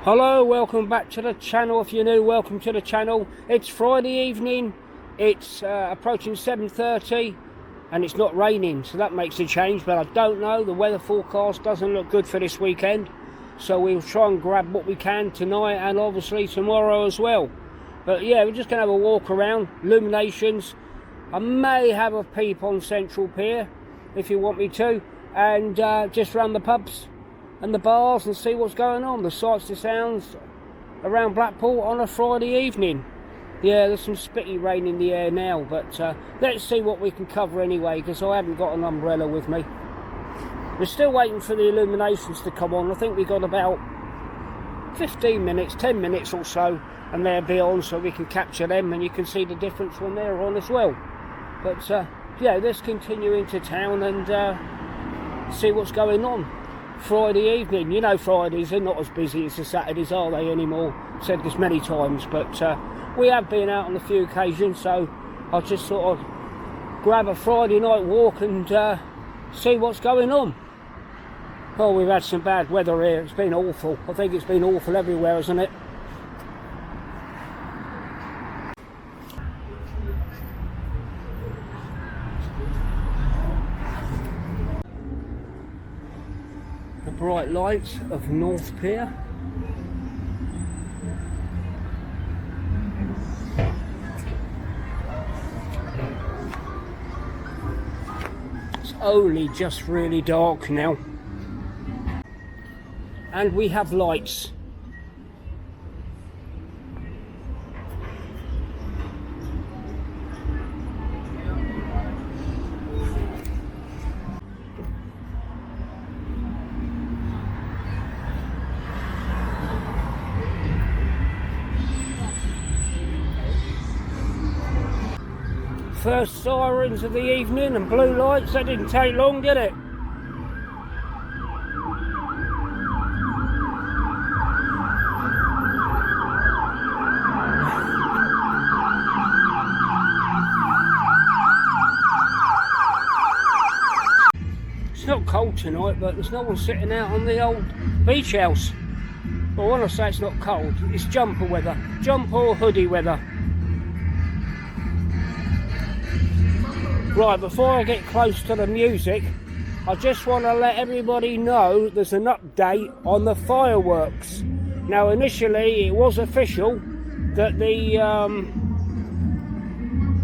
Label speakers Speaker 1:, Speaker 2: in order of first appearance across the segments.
Speaker 1: Hello, welcome back to the channel. If you're new, welcome to the channel. It's Friday evening, it's approaching 7:30 and it's not raining, so that makes a change, but I don't know, the weather forecast doesn't look good for this weekend, so we'll try and grab what we can tonight and obviously tomorrow as well. But yeah, we're just going to have a walk around, illuminations. I may have a peep on Central Pier if you want me to, and just round the pubs and the bars and see what's going on, the sights, the sounds around Blackpool on a Friday evening. Yeah, there's some spitty rain in the air now, but let's see what we can cover anyway, because I haven't got an umbrella with me. We're still waiting for the illuminations to come on. I think we got about 15 minutes, 10 minutes or so, and they'll be on, so we can capture them, and you can see the difference when they're on as well. But yeah, let's continue into town and see what's going on. Friday evening, you know, Fridays are not as busy as the Saturdays, are they, anymore? Said this many times, but we have been out on a few occasions, so I'll just sort of grab a Friday night walk and see what's going on. Oh, we've had some bad weather here. It's been awful. I think it's been awful everywhere, hasn't it? The bright lights of North Pier. It's only just really dark now. And we have lights. First sirens of the evening and blue lights, that didn't take long, did it? It's not cold tonight, but there's no one sitting out on the old beach house. Well, when I say it's not cold, it's jumper weather, jumper or hoodie weather. Right, before I get close to the music, I just want to let everybody know there's an update on the fireworks. Now, initially it was official that the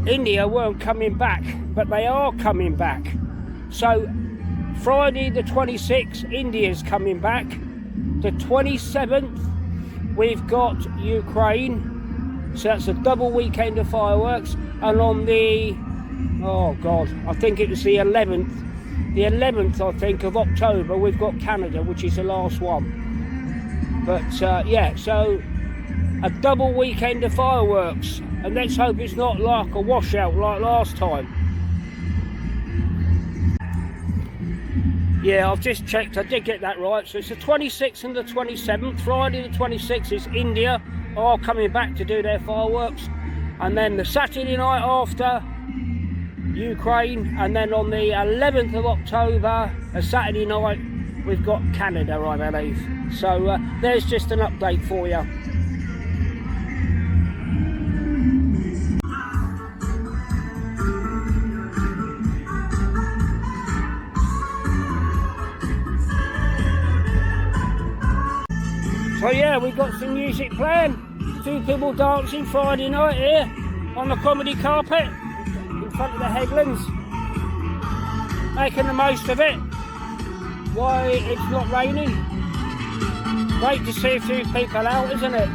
Speaker 1: India weren't coming back, but they are coming back. So Friday the 26th, India's coming back. The 27th, we've got Ukraine. So that's a double weekend of fireworks. And on the oh God, I think it was the 11th I think of October, we've got Canada, which is the last one. But yeah, so a double weekend of fireworks, and let's hope it's not like a washout like last time. Yeah, I've just checked, I did get that right. So it's the 26th and the 27th. Friday the 26th is India are coming back to do their fireworks, and then the Saturday night after, Ukraine, and then on the 11th of October, a Saturday night, we've got Canada, I believe. So there's just an update for you. So yeah, we've got some music playing. Two people dancing Friday night here on the comedy carpet in front of the headlands, making the most of it. Why it's not raining. Great to see a few people out, isn't it?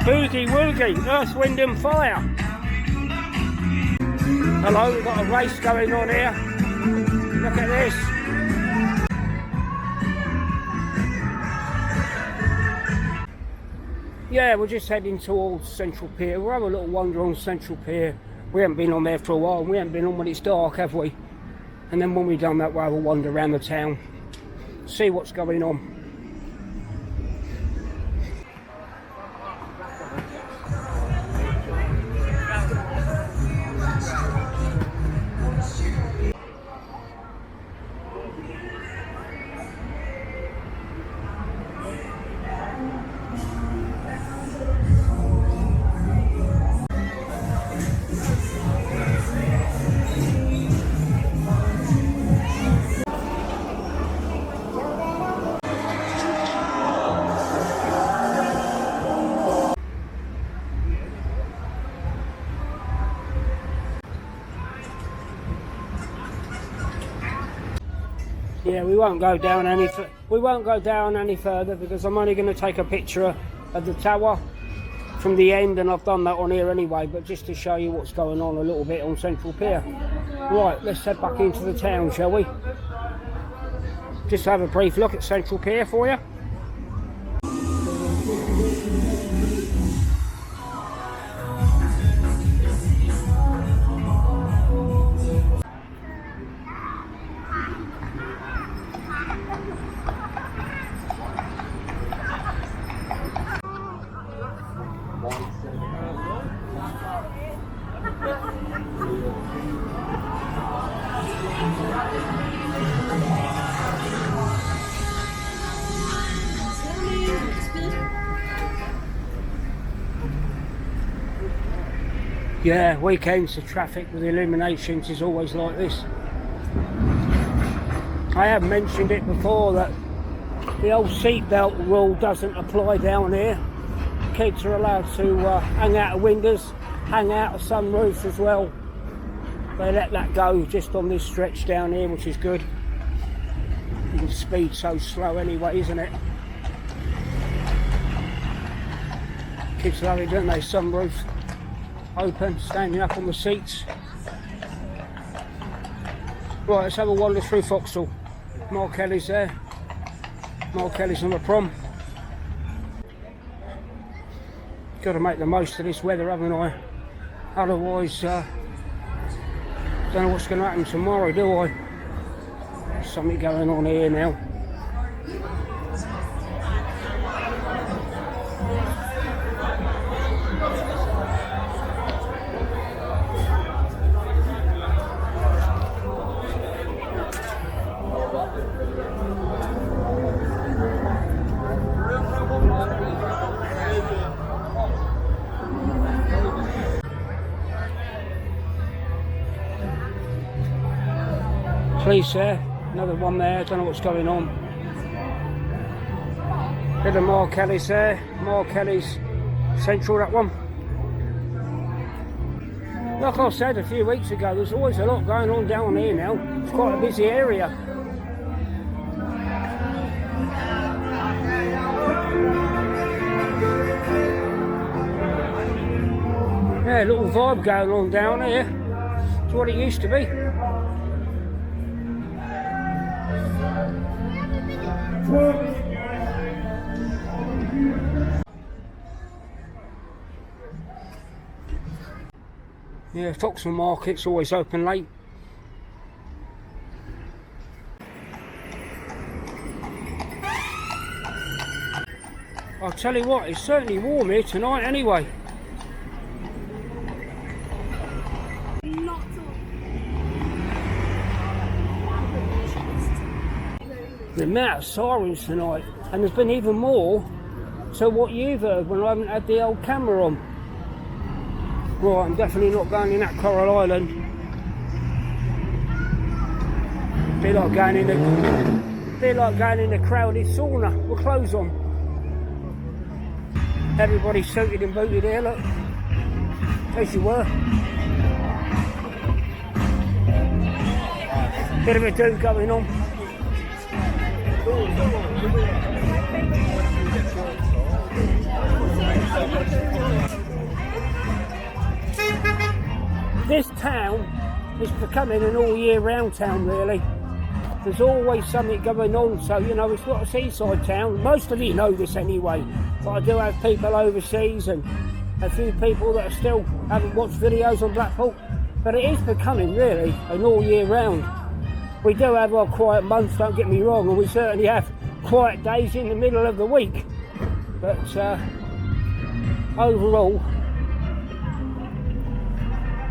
Speaker 1: Boogie woogie, Earth, Wind and Fire. Hello, we've got a race going on here. Look at this. Yeah, we're just heading towards Central Pier. We'll have a little wander on Central Pier. We haven't been on there for a while. We haven't been on when it's dark, have we? And then when we've done that, we'll have a wander around the town, see what's going on. Yeah, we won't go down any further because I'm only going to take a picture of the tower from the end, and I've done that on here anyway, but just to show you what's going on a little bit on Central Pier. Right, let's head back into the town, shall we? Just have a brief look at Central Pier for you. Yeah, weekends the traffic with the illuminations is always like this. I have mentioned it before that the old seatbelt rule doesn't apply down here. Kids are allowed to hang out of windows, hang out of sunroofs as well. They let that go just on this stretch down here, which is good. The speed's so slow anyway, isn't it? Kids love it, don't they? Sunroofs open, standing up on the seats. Right, let's have a wander through Foxhall. Mark Kelly's there. Mark Kelly's on the prom. Got to make the most of this weather, haven't I? Otherwise, don't know what's going to happen tomorrow, do I? There's something going on here now. Police there, another one there, don't know what's going on. Bit of Mark Kelly's there, Mark Kelly's Central, that one. Like I said a few weeks ago, there's always a lot going on down here now. It's quite a busy area. Yeah, a little vibe going on down here. It's what it used to be. Yeah, Foxhall Market's always open late. I'll tell you what, it's certainly warm here tonight anyway. The amount of sirens tonight, and there's been even more to what you've heard when I haven't had the old camera on. Right, I'm definitely not going in that Coral Island. Be like going in the crowded sauna with clothes on. Everybody suited and booted here, look. As you were. Bit of a do going on. This town is becoming an all year round town, really. There's always something going on, so you know, it's not a seaside town. Most of you know this anyway, but I do have people overseas and a few people that still haven't watched videos on Blackpool, but it is becoming really an all year round. We do have our quiet months, don't get me wrong, and we certainly have quiet days in the middle of the week, but overall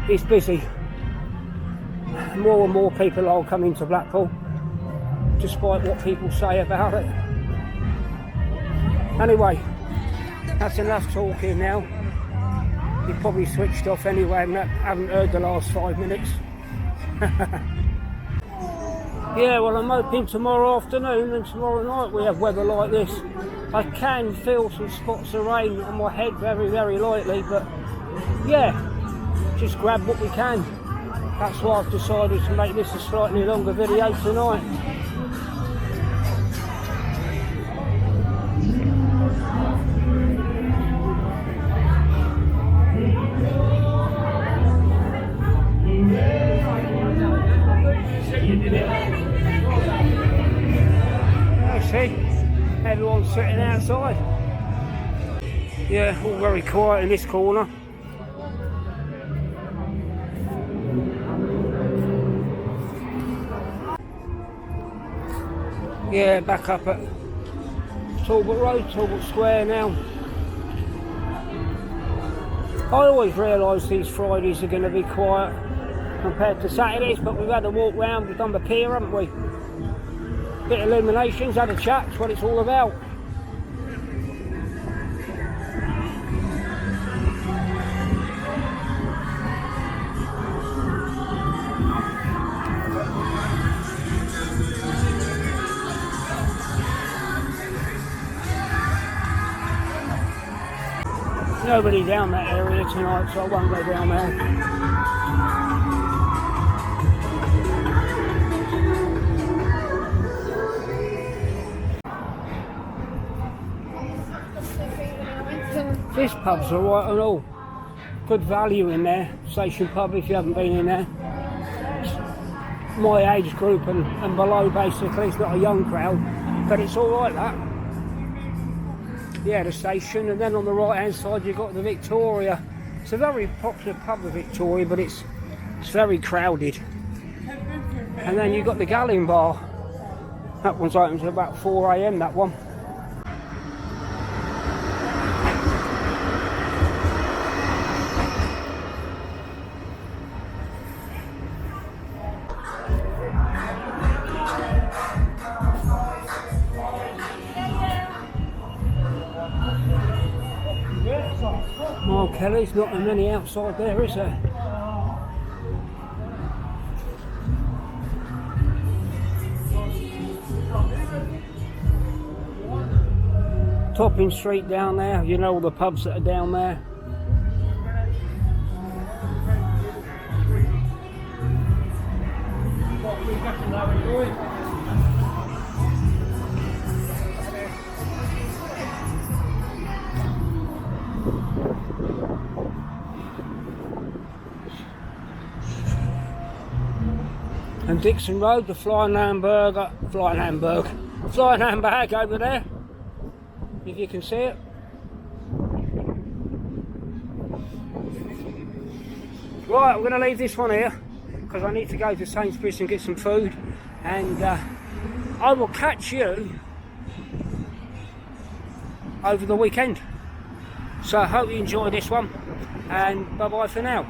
Speaker 1: it's busy. More and more people are coming to Blackpool, despite what people say about it. Anyway, that's enough talking now. You've probably switched off anyway and haven't heard the last 5 minutes. Yeah, well, I'm hoping tomorrow afternoon and tomorrow night we have weather like this. I can feel some spots of rain on my head very, very lightly, but yeah, just grab what we can. That's why I've decided to make this a slightly longer video tonight. see? Everyone's sitting outside. Yeah, all very quiet in this corner. Yeah, back up at Talbot Road, Talbot Square now. I always realise these Fridays are going to be quiet compared to Saturdays, but we've had a walk round, we've done the pier, haven't we? Bit of illuminations, had a chat, that's what it's all about. Nobody down that area tonight, so I won't go down there. This pub's alright and all. Good value in there. Station pub if you haven't been in there. It's my age group and below basically. It's not a young crowd, but it's alright that. Yeah, the station, and then on the right hand side you've got the Victoria. It's a very popular pub, the Victoria, but it's very crowded. And then you've got the Gallon Bar. That one's open till about 4 AM, that one. Mark Kelly's not as many outside there, is there? Topping Street down there, you know all the pubs that are down there. And Dixon Road, the Flying Handbag over there, if you can see it. Right, I'm going to leave this one here because I need to go to Sainsbury's and get some food, and I will catch you over the weekend. So I hope you enjoy this one, and bye bye for now.